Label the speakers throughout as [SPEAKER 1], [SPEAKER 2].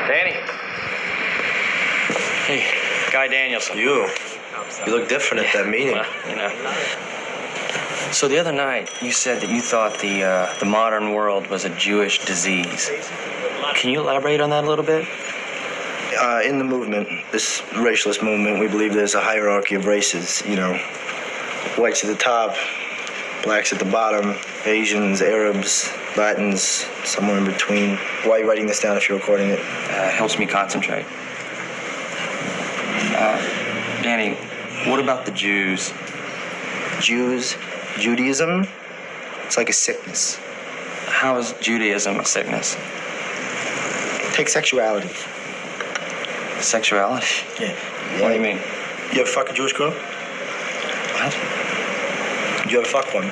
[SPEAKER 1] Danny. Hey, Guy Danielson.
[SPEAKER 2] You look different at that meeting.
[SPEAKER 1] Well, you know. So the other night, you said that you thought the modern world was a Jewish disease. Can you elaborate on that a little bit?
[SPEAKER 2] In the movement, this racialist movement, we believe there's a hierarchy of races, you know. Whites at the top, blacks at the bottom, Asians, Arabs, Latins, somewhere in between. Why are you writing this down if you're recording it?
[SPEAKER 1] Helps me concentrate. Danny, what about the Jews?
[SPEAKER 2] Jews, Judaism, it's like a sickness.
[SPEAKER 1] How is Judaism a sickness?
[SPEAKER 2] Take sexuality.
[SPEAKER 1] Sexuality?
[SPEAKER 2] Yeah.
[SPEAKER 1] What do you mean?
[SPEAKER 2] You ever fuck a Jewish girl?
[SPEAKER 1] What?
[SPEAKER 2] Did you ever fuck one?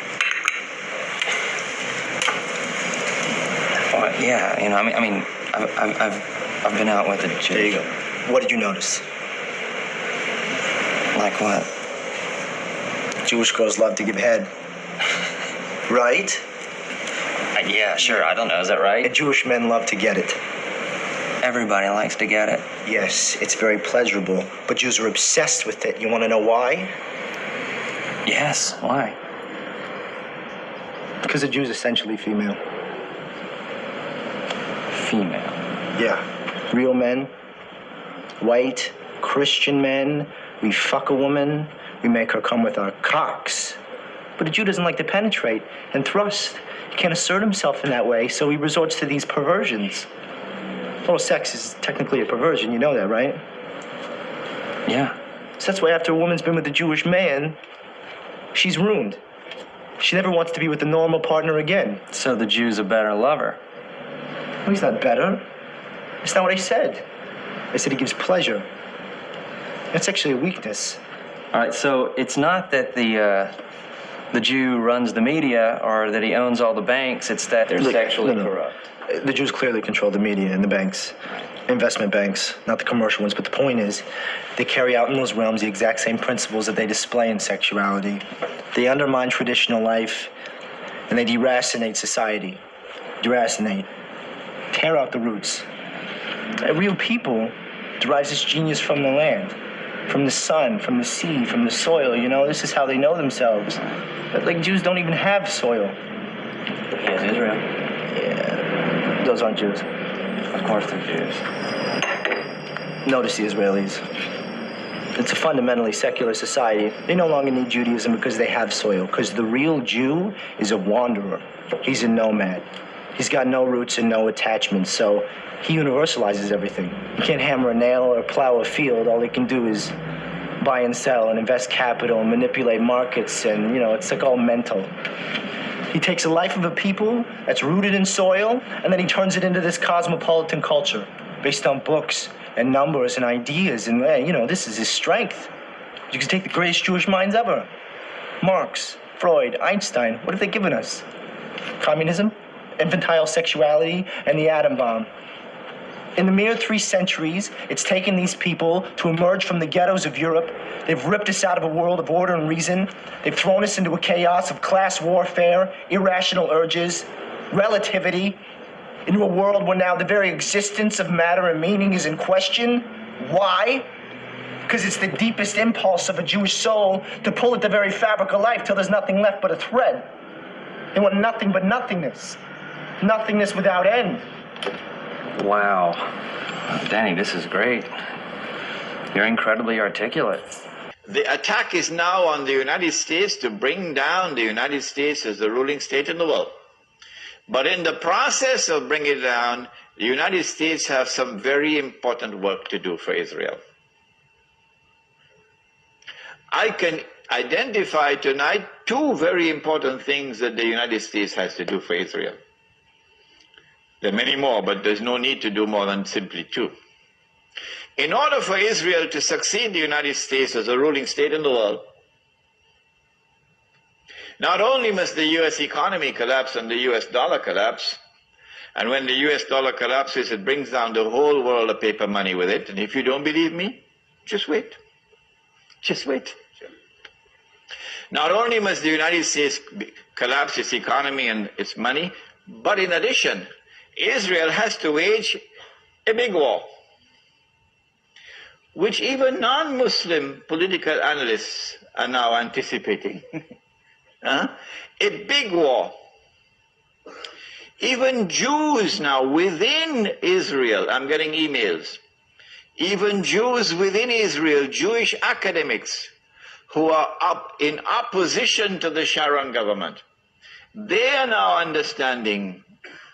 [SPEAKER 1] Well, yeah, you know, I mean, I've been out with a Jew.
[SPEAKER 2] There you go. What did you notice?
[SPEAKER 1] Like what?
[SPEAKER 2] Jewish girls love to give head. Right?
[SPEAKER 1] Yeah, sure, I don't know, is that right?
[SPEAKER 2] And Jewish men love to get it.
[SPEAKER 1] Everybody likes to get it.
[SPEAKER 2] Yes, it's very pleasurable, but Jews are obsessed with it. You want to know why?
[SPEAKER 1] Yes, why?
[SPEAKER 2] Because a Jew's essentially female.
[SPEAKER 1] Female?
[SPEAKER 2] Yeah. Real men, white, Christian men, we fuck a woman, we make her come with our cocks. But a Jew doesn't like to penetrate and thrust. He can't assert himself in that way, so he resorts to these perversions. Oral sex is technically a perversion, you know that, right?
[SPEAKER 1] Yeah.
[SPEAKER 2] So that's why after a woman's been with a Jewish man, she's ruined. She never wants to be with a normal partner again.
[SPEAKER 1] So the Jew's a better lover?
[SPEAKER 2] Well, he's not better. That's not what I said. I said he gives pleasure. That's actually a weakness.
[SPEAKER 1] All right, so it's not that the Jew runs the media or that he owns all the banks, it's that they're sexually corrupt.
[SPEAKER 2] The Jews clearly control the media and the banks, investment banks, not the commercial ones. But the point is, they carry out in those realms the exact same principles that they display in sexuality. They undermine traditional life, and they deracinate society. Deracinate. Tear out the roots. A real people derives its genius from the land, from the sun, from the sea, from the soil. You know, this is how they know themselves. But, like, Jews don't even have soil.
[SPEAKER 1] Yes, Israel.
[SPEAKER 2] Yeah. Those aren't Jews.
[SPEAKER 1] Of course they're Jews.
[SPEAKER 2] Notice the Israelis. It's a fundamentally secular society. They no longer need Judaism because they have soil. Because the real Jew is a wanderer. He's a nomad. He's got no roots and no attachments, so he universalizes everything. You can't hammer a nail or plow a field. All they can do is buy and sell and invest capital and manipulate markets, and, you know, it's like all mental. He takes the life of a people that's rooted in soil, and then he turns it into this cosmopolitan culture based on books and numbers and ideas. And, you know, this is his strength. You can take the greatest Jewish minds ever. Marx, Freud, Einstein. What have they given us? Communism, infantile sexuality, and the atom bomb. In the mere 3 centuries, it's taken these people to emerge from the ghettos of Europe. They've ripped us out of a world of order and reason. They've thrown us into a chaos of class warfare, irrational urges, relativity, into a world where now the very existence of matter and meaning is in question. Why? Because it's the deepest impulse of a Jewish soul to pull at the very fabric of life till there's nothing left but a thread. They want nothing but nothingness. Nothingness without end.
[SPEAKER 1] Wow. Danny, this is great. You're incredibly articulate.
[SPEAKER 3] The attack is now on the United States to bring down the United States as the ruling state in the world. But in the process of bringing it down, the United States have some very important work to do for Israel. I can identify tonight 2 very important things that the United States has to do for Israel. There are many more, but there's no need to do more than simply 2. In order for Israel to succeed the United States as a ruling state in the world, not only must the U.S. economy collapse and the U.S. dollar collapse, and when the U.S. dollar collapses, it brings down the whole world of paper money with it. And if you don't believe me, just wait. Just wait. Not only must the United States collapse its economy and its money, but in addition, Israel has to wage A big war, which even non-Muslim political analysts are now anticipating. Huh? A big war. Even Jews now within Israel, I'm getting emails, even Jews within Israel, Jewish academics who are up in opposition to the Sharon government, they are now understanding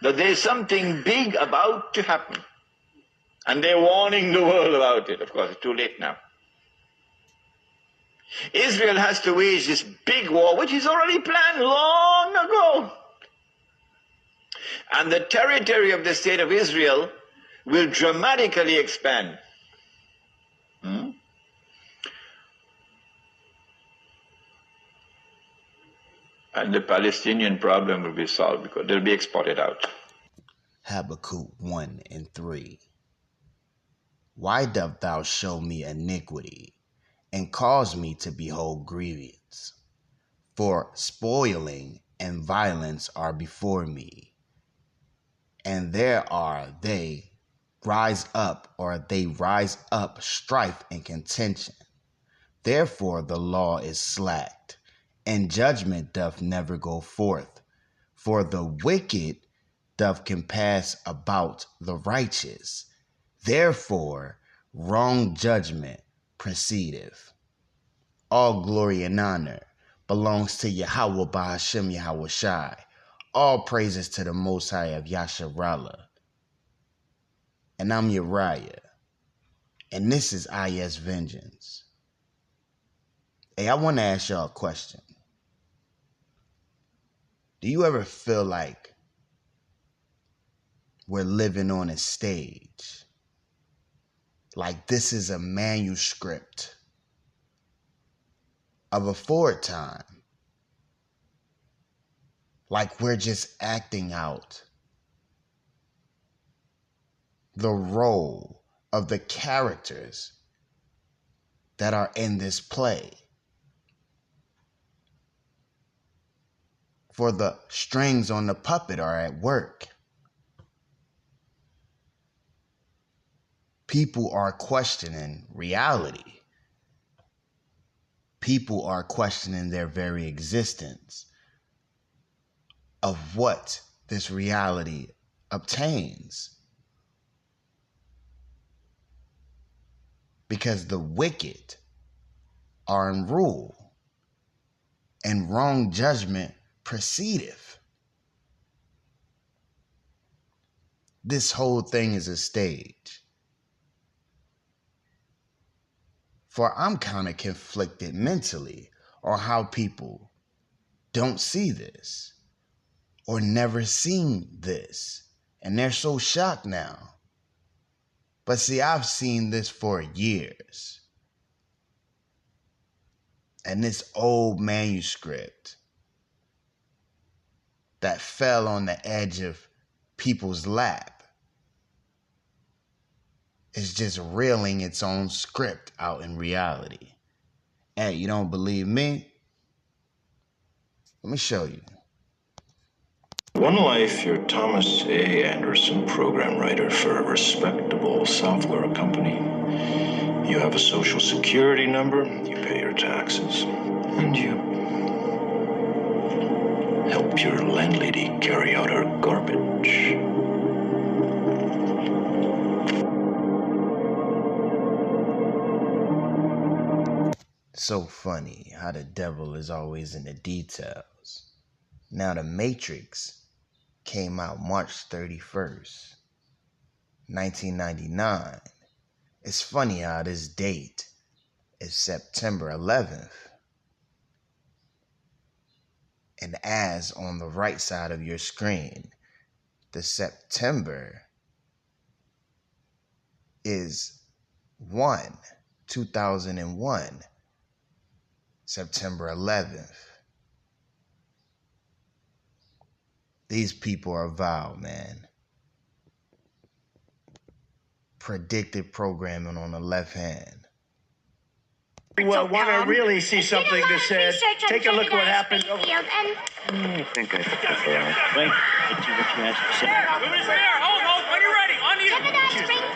[SPEAKER 3] that there's something big about to happen. And they're warning the world about it. Of course, it's too late now. Israel has to wage this big war, which is already planned long ago. And the territory of the state of Israel will dramatically expand. And the Palestinian problem will be solved because they'll be exported out.
[SPEAKER 4] Habakkuk 1 and 3. Why dost thou show me iniquity, and cause me to behold grievance? For spoiling and violence are before me, and they rise up strife and contention. Therefore the law is slacked, and judgment doth never go forth. For the wicked doth compass about the righteous. Therefore wrong judgment proceedeth. All glory and honor belongs to Yahweh Bahashem Yahweh Shai. All praises to the Most High of Yasharallah. And I'm Uriah. And this is IS Vengeance. Hey, I want to ask y'all a question. Do you ever feel like we're living on a stage? Like this is a manuscript of a forward time? Like we're just acting out the role of the characters that are in this play? For the strings on the puppet are at work. People are questioning reality. People are questioning their very existence of what this reality obtains. Because the wicked are in rule, and wrong judgment proceedeth. This whole thing is a stage. For I'm kind of conflicted mentally on how people don't see this or never seen this. And they're so shocked now. But see, I've seen this for years. And this old manuscript that fell on the edge of people's lap is just reeling its own script out in reality. Hey, you don't believe me? Let me show you.
[SPEAKER 5] One life, you're Thomas A. Anderson, program writer for a respectable software company. You have a social security number, you pay your taxes, and you help your landlady carry out her garbage.
[SPEAKER 4] So funny how the devil is always in the details. Now, The Matrix came out March 31st, 1999. It's funny how this date is September 11th. And as on the right side of your screen, the September is 2001, September 11th. These people are vile, man. Predictive programming on the left hand.
[SPEAKER 6] Well, want to really see something that said, take a look at what happened.
[SPEAKER 7] I think I
[SPEAKER 6] Wait, let's see what she has to say.
[SPEAKER 8] Hold, when you're ready, on you.
[SPEAKER 7] Gemini Spring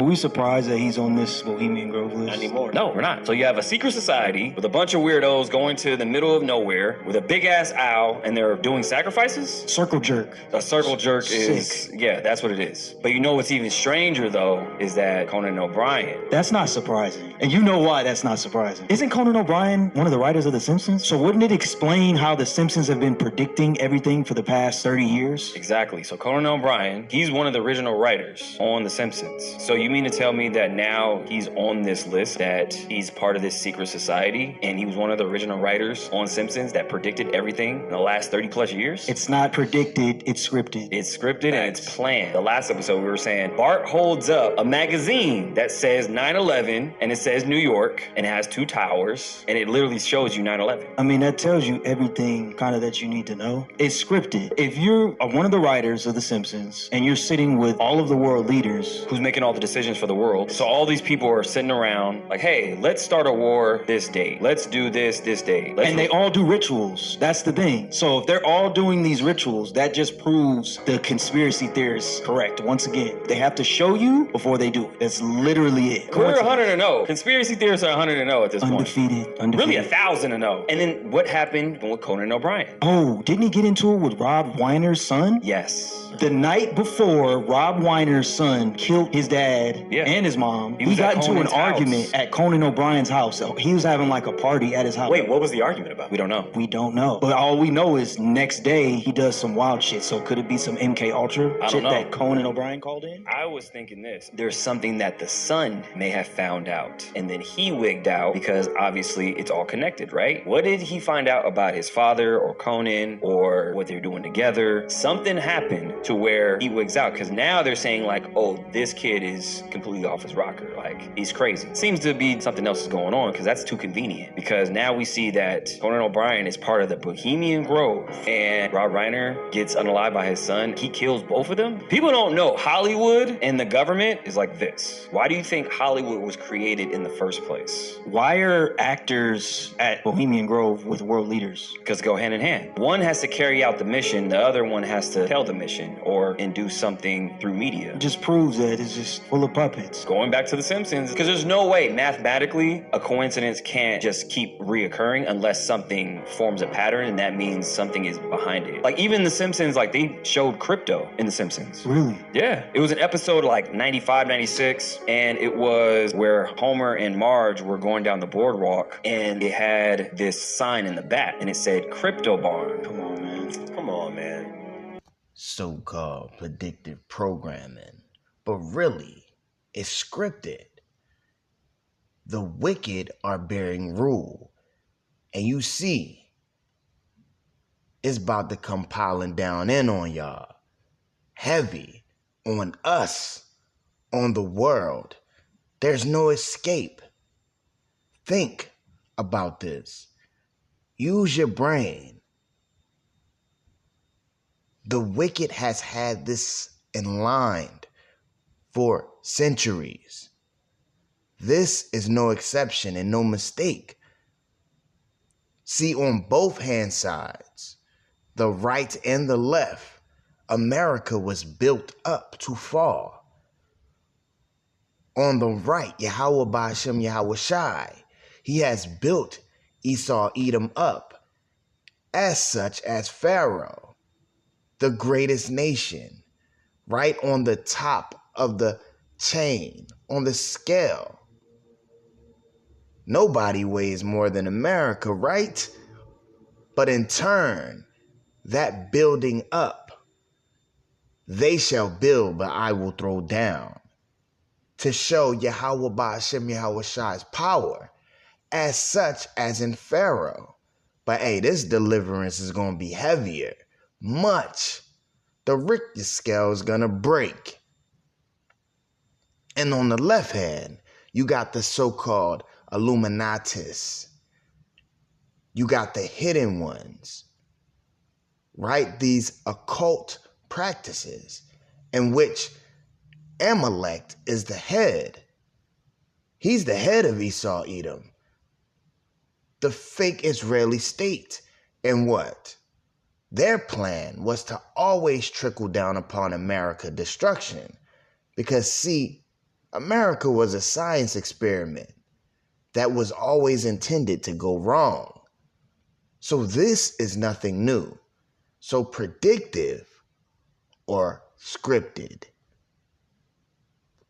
[SPEAKER 8] Are we surprised that he's on this Bohemian Grove list?
[SPEAKER 9] Not anymore. No, we're not. So you have a secret society with a bunch of weirdos going to the middle of nowhere with a big ass owl, and they're doing sacrifices?
[SPEAKER 8] Circle jerk.
[SPEAKER 9] A circle jerk is, yeah, that's what it is. But you know what's even stranger, though, is that Conan O'Brien.
[SPEAKER 8] That's not surprising. And you know why that's not surprising. Isn't Conan O'Brien one of the writers of The Simpsons? So wouldn't it explain how The Simpsons have been predicting everything for the past 30 years?
[SPEAKER 9] Exactly. So Conan O'Brien, he's one of the original writers on The Simpsons. So you mean to tell me that now he's on this list, that he's part of this secret society, and he was one of the original writers on Simpsons that predicted everything in the last 30 plus years?
[SPEAKER 8] It's not predicted, it's scripted.
[SPEAKER 9] It's scripted and it's planned. The last episode we were saying, Bart holds up a magazine that says 9/11 and it says New York and it has 2 towers and it literally shows you 9/11.
[SPEAKER 8] I mean, that tells you everything kind of that you need to know. It's scripted. If you're one of the writers of The Simpsons and you're sitting with all of the world leaders,
[SPEAKER 9] who's making all the decisions for the world, so all these people are sitting around like, hey, let's start a war this date. Let's do this date.
[SPEAKER 8] And they all do rituals. That's the thing. So if they're all doing these rituals, that just proves the conspiracy theorists correct. Once again, they have to show you before they do it. That's literally it.
[SPEAKER 9] We're 100-0. Conspiracy theorists are 100-0 at this point.
[SPEAKER 8] Undefeated.
[SPEAKER 9] Really 1,000-0. And then what happened with Conan O'Brien?
[SPEAKER 8] Oh, didn't he get into it with Rob Weiner's son?
[SPEAKER 9] Yes.
[SPEAKER 8] The night before Rob Weiner's son killed his dad and his mom, he got into an argument at Conan O'Brien's house. So he was having like a party at his house.
[SPEAKER 9] Wait, what was the argument about? We don't know.
[SPEAKER 8] We don't know. But all we know is next day he does some wild shit. So could it be some MK Ultra shit that Conan O'Brien called in?
[SPEAKER 9] I was thinking this. There's something that the son may have found out, and then he wigged out because obviously it's all connected, right? What did he find out about his father or Conan or what they're doing together? Something happened to where he wigs out, because now they're saying like, oh, this kid is completely off his rocker, like he's crazy. Seems to be something else is going on, because that's too convenient, because now we see that Conan O'Brien is part of the Bohemian Grove and Rob Reiner gets unalived by his son. He kills both of them. People don't know Hollywood and the government is like this. Why do you think Hollywood was created in the first place?
[SPEAKER 8] Why are actors at Bohemian Grove with world leaders?
[SPEAKER 9] Because go hand in hand. One has to carry out the mission, the other one has to tell the mission or induce something through media.
[SPEAKER 8] It just proves that it's just full of puppets.
[SPEAKER 9] Going back to The Simpsons, because there's no way mathematically a coincidence can't just keep reoccurring unless something forms a pattern, and that means something is behind it. Like even The Simpsons, like they showed crypto in The Simpsons.
[SPEAKER 8] Really?
[SPEAKER 9] Yeah. It was an episode like 95, 96, and it was where Homer and Marge were going down the boardwalk, and it had this sign in the back, and it said Crypto Barn.
[SPEAKER 8] Come on, man.
[SPEAKER 9] Come on, man.
[SPEAKER 4] So-called predictive programming, but really, it's scripted. The wicked are bearing rule, and you see, it's about to come piling down in on y'all, heavy on us, on the world. There's no escape. Think about this. Use your brain. The wicked has had this enlined for centuries. This is no exception and no mistake. See, on both hand sides, the right and the left, America was built up to fall. On the right, Yahweh Ba'ashem Yahweh Shai, he has built Esau Edom up, as such as Pharaoh, the greatest nation, right on the top of the chain, on the scale. Nobody weighs more than America, right? But in turn, that building up, they shall build, but I will throw down, to show Yahweh Ba'ashem Yahweh Shai's power, as such as in Pharaoh. But hey, this deliverance is going to be heavier. Much. The Richter scale is gonna break. And on the left hand, you got the so-called Illuminatis. You got the hidden ones, right? These occult practices in which Amalek is the head. He's the head of Esau Edom, the fake Israeli state. And what? Their plan was to always trickle down upon America destruction. Because, see, America was a science experiment that was always intended to go wrong. So this is nothing new. So predictive or scripted.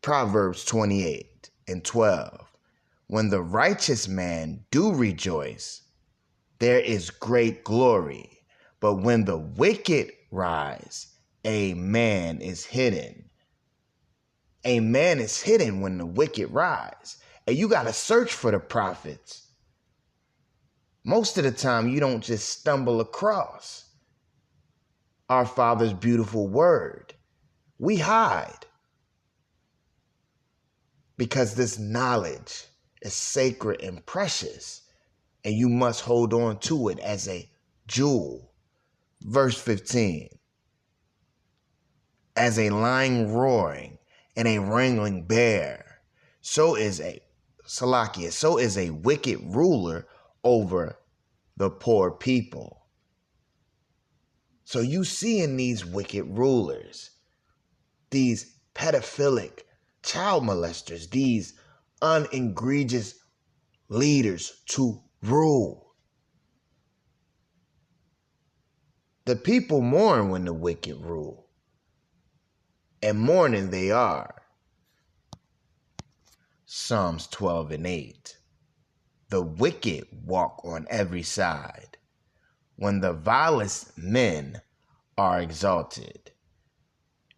[SPEAKER 4] Proverbs 28:12. When the righteous man do rejoice, there is great glory. But when the wicked rise, a man is hidden. A man is hidden when the wicked rise. And you got to search for the prophets. Most of the time, you don't just stumble across our Father's beautiful word. We hide. Because this knowledge is sacred and precious. And you must hold on to it as a jewel. Verse 15. As a lion roaring and a wrangling bear, so is a wicked ruler over the poor people. So you see in these wicked rulers, these pedophilic child molesters, these unegregious leaders to rule. The people mourn when the wicked rule. And mourning they are. Psalms 12:8. The wicked walk on every side, when the vilest men are exalted.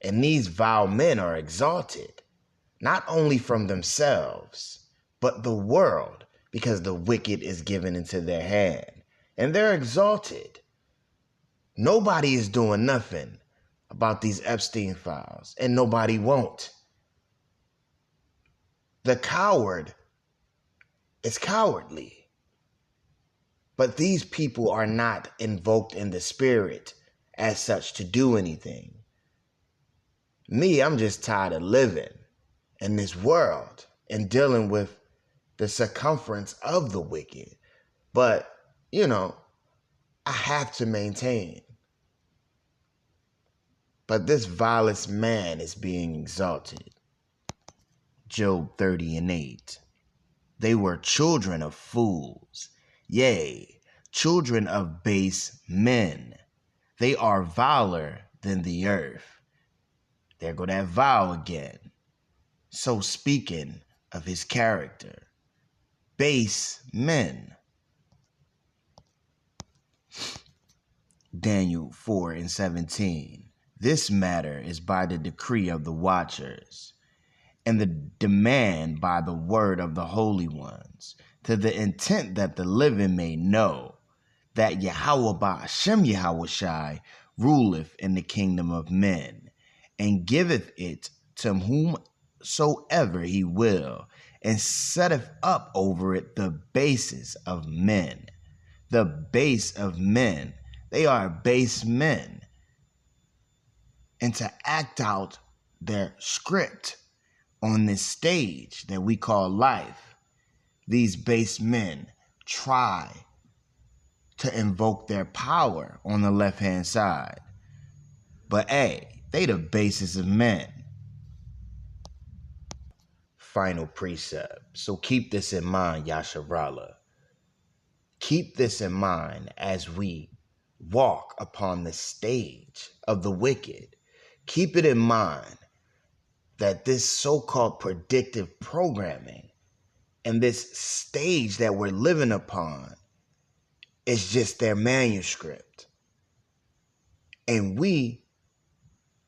[SPEAKER 4] And these vile men are exalted, not only from themselves, but the world, because the wicked is given into their hand. And they're exalted. Nobody is doing nothing about these Epstein files, and nobody won't. The coward is cowardly. But these people are not invoked in the spirit as such to do anything. Me, I'm just tired of living in this world and dealing with the circumference of the wicked. But, I have to maintain. But this vilest man is being exalted. Job 30:8. They were children of fools, yea, children of base men. They are viler than the earth. There go that vile again. So speaking of his character. Base men. Daniel 4:17. This matter is by the decree of the watchers, and the demand by the word of the holy ones, to the intent that the living may know that Yahweh Ba'ashem Yahushai ruleth in the kingdom of men, and giveth it to whomsoever he will, and setteth up over it the bases of men. The base of men. They are base men. And to act out their script on this stage that we call life, these base men try to invoke their power on the left-hand side. But hey, they the basis of men. Final precept. So keep this in mind, Yasharala. Keep this in mind as we walk upon the stage of the wicked. Keep it in mind that this so-called predictive programming and this stage that we're living upon is just their manuscript. And we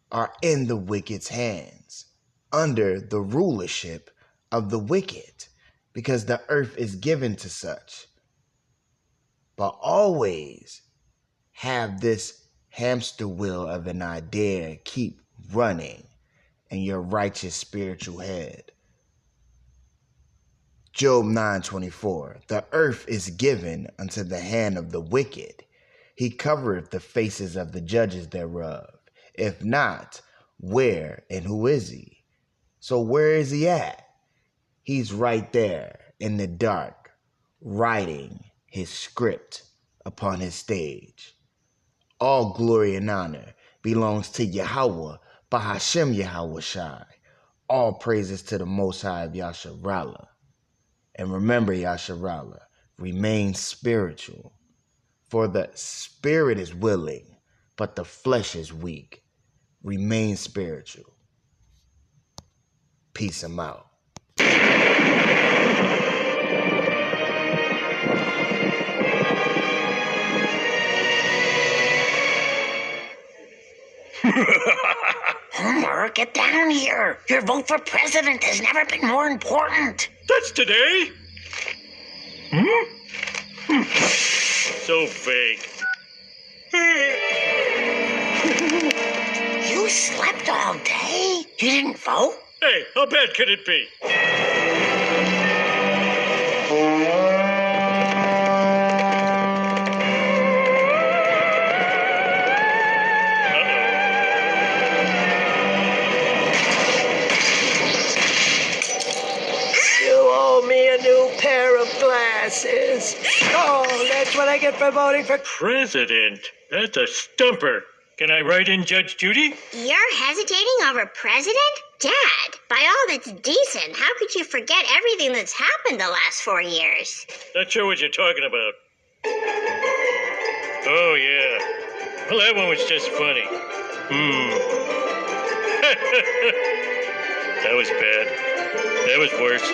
[SPEAKER 4] are in the wicked's hands, under the rulership of the wicked, because the earth is given to such. But always have this hamster wheel of an idea keep running in your righteous spiritual head. Job 9:24. The earth is given unto the hand of the wicked. He covereth the faces of the judges thereof. If not, where and who is he? So where is he at? He's right there in the dark, writing his script upon his stage. All glory and honor belongs to Yahweh, Bahashem Yahweh Shai. All praises to the Most High of Yasharallah. And remember, Yasharallah, remain spiritual. For the spirit is willing, but the flesh is weak. Remain spiritual. Peace him out.
[SPEAKER 7] Homer, get down here. Your vote for president has never been more important.
[SPEAKER 6] That's today? So vague.
[SPEAKER 7] You slept all day? You didn't vote?
[SPEAKER 6] Hey, how bad could it be?
[SPEAKER 2] Glasses. Oh, that's what I get for voting for
[SPEAKER 6] President? That's a stumper. Can I write in Judge Judy?
[SPEAKER 10] You're hesitating over president? Dad, by all that's decent, how could you forget everything that's happened the last 4 years?
[SPEAKER 6] Not sure what you're talking about. Oh, yeah. Well, that one was just funny. That was bad. That was worse.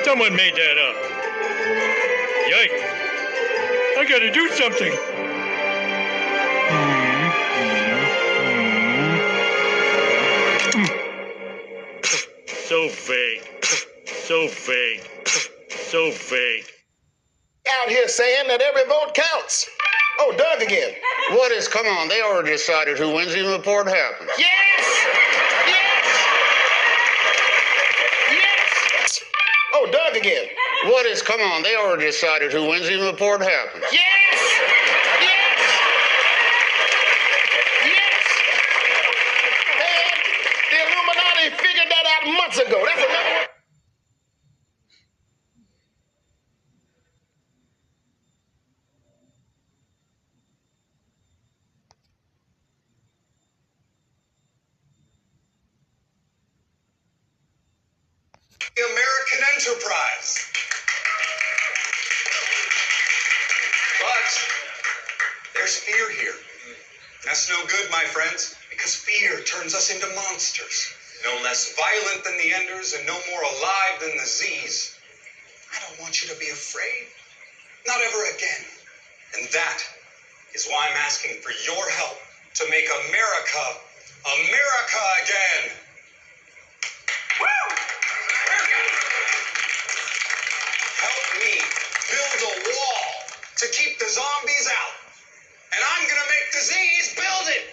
[SPEAKER 6] Someone made that up. Yikes. I gotta do something. So vague. So vague. So vague.
[SPEAKER 11] Out here saying that every vote counts. Oh, Doug again.
[SPEAKER 12] What is? Come on, they already decided who wins even before it happens.
[SPEAKER 11] Yes! Yes! Yes! Oh, Doug again.
[SPEAKER 12] What is? Come on, they already decided who wins even before it happens.
[SPEAKER 11] Yes! Yes! Yes! Man, the Illuminati figured that out months ago. That's another one.
[SPEAKER 13] The American enterprise. But there's fear here. That's no good, my friends, because fear turns us into monsters. No less violent than the Enders and no more alive than the Z's. I don't want you to be afraid. Not ever again. And that is why I'm asking for your help to make America, America again. Woo! Help me build a wall to keep the zombies out. And I'm gonna make the Z's build it.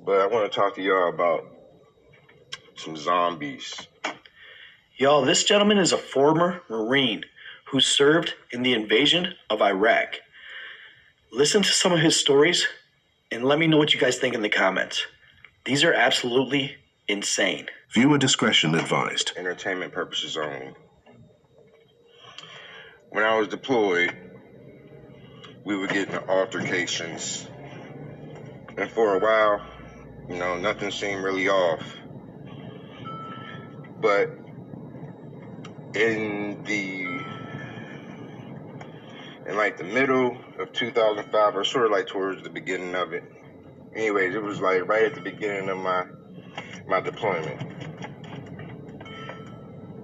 [SPEAKER 5] But I want to talk to y'all about some zombies.
[SPEAKER 14] Y'all, this gentleman is a former Marine who served in the invasion of Iraq. Listen to some of his stories and let me know what you guys think in the comments. These are absolutely insane.
[SPEAKER 5] Viewer discretion advised. Entertainment purposes only. When I was deployed, we would get into altercations. And for a while, you know, nothing seemed really off. But in like the middle of 2005, or sort of like towards the beginning of it. Anyways, it was like right at the beginning of my deployment.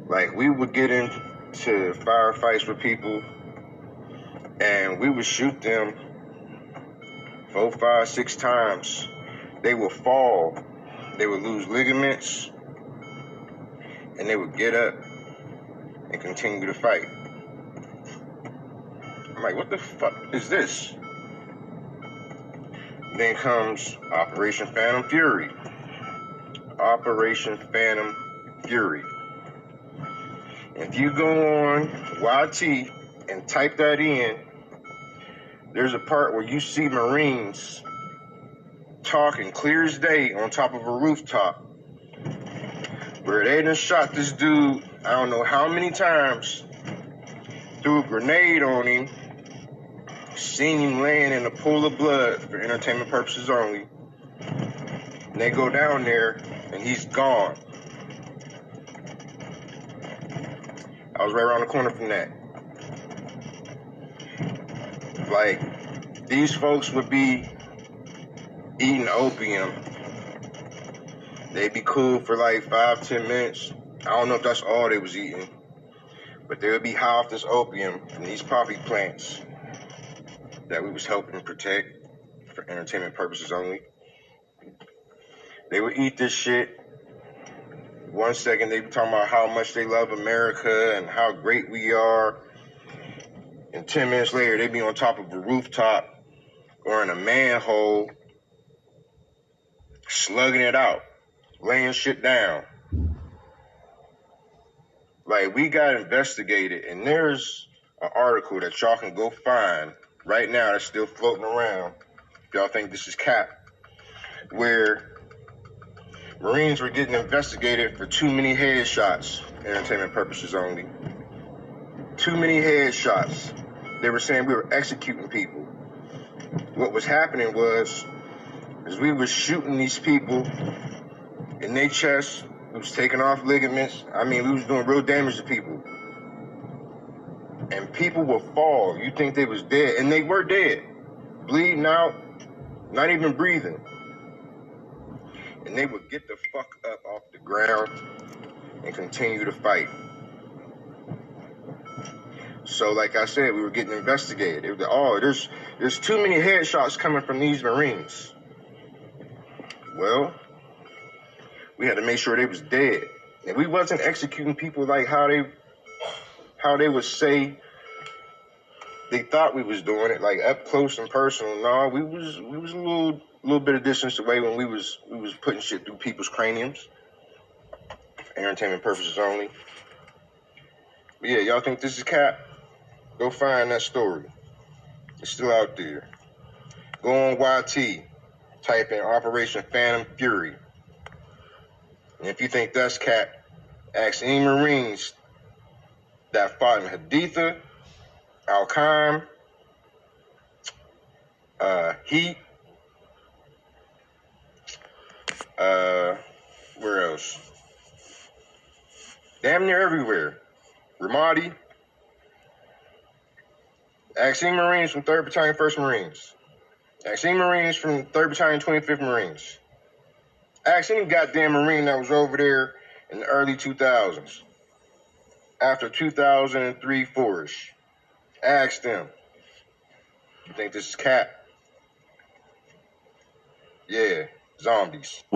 [SPEAKER 15] Like, we would get into firefights with people, and we would shoot them 4, 5, 6 times. They would fall. They would lose ligaments, and they would get up and continue to fight. I'm like, what the fuck is this? Then comes Operation Phantom Fury. Operation Phantom Fury. If you go on YT and type that in, there's a part where you see Marines talking clear as day on top of a rooftop, where they done shot this dude, I don't know how many times, threw a grenade on him, seen him laying in a pool of blood for entertainment purposes only. And they go down there and he's gone. I was right around the corner from that. Like, these folks would be eating opium. They'd be cool for like 5, 10 minutes. I don't know if that's all they was eating, but they would be high off this opium from these poppy plants that we was helping protect for entertainment purposes only. They would eat this shit. 1 second they be talking about how much they love America and how great we are. And 10 minutes later, they be on top of a rooftop or in a manhole, slugging it out, laying shit down. Like, we got investigated, and there's an article that y'all can go find right now that's still floating around. If y'all think this is cap, where Marines were getting investigated for too many headshots, entertainment purposes only. Too many headshots. They were saying we were executing people. What was happening was we were shooting these people in their chest. We was taking off ligaments. I mean, we was doing real damage to people. And people would fall. You think they was dead, and they were dead. Bleeding out, not even breathing. And they would get the fuck up off the ground and continue to fight. So, like I said, we were getting investigated. It was like, oh, there's too many headshots coming from these Marines. Well, we had to make sure they was dead. And we wasn't executing people like how they would say they thought we was doing it, like up close and personal. No, we was a little bit of distance away when we was putting shit through people's craniums. Entertainment purposes only. But yeah, y'all think this is cap? Go find that story. It's still out there. Go on YT. Type in Operation Phantom Fury. And if you think that's cap, ask any Marines that fought in Haditha, Al-Qaim, Heat, where else? Damn near everywhere. Ramadi. Ask any Marines from 3rd Battalion, 1st Marines. Ask any Marines from 3rd Battalion, 25th Marines. Ask any goddamn Marine that was over there in the early 2000s. After 2003, 4-ish. Ask them. You think this is cap? Yeah, zombies.